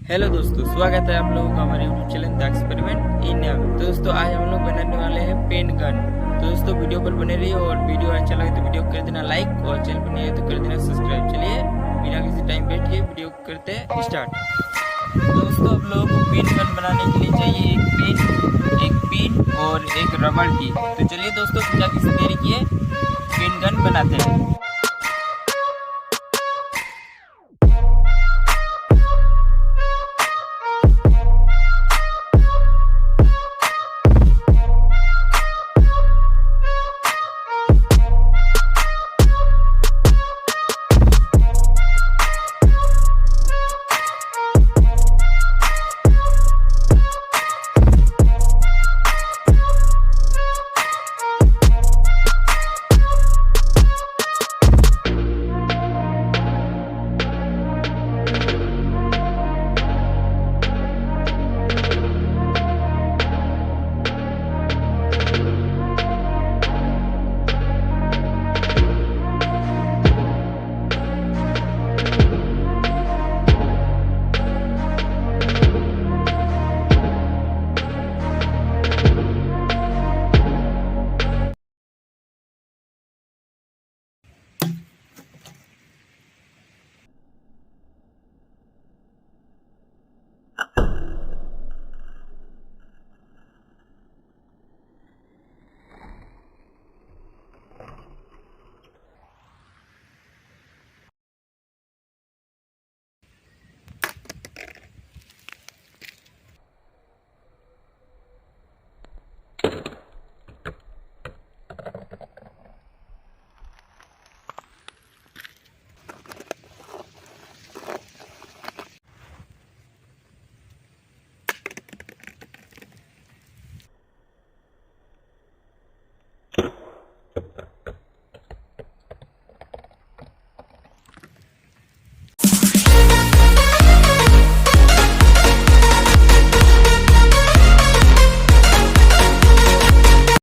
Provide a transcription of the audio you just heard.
Hello दोस्तों, स्वागत है आप लोगों का हमारे YouTube channel the experiment India में। तो दोस्तों आज हम लोग बनाने वाले हैं पेन गन। तो दोस्तों वीडियो पर बने रहिए और वीडियो अच्छा लगे तो वीडियो कर देना लाइक और चैनल पर नहीं है तो कर देना सब्सक्राइब। चलिए बिना किसी टाइम वेस्ट किए वीडियो करते हैं स्टार्ट। तो दोस्तों आप लोगों को पेन गन बनाने के लिए चाहिए एक पिन और एक रबड़ की। तो चलिए दोस्तों बिना किसी देरी किए पेन गन बनाते हैं।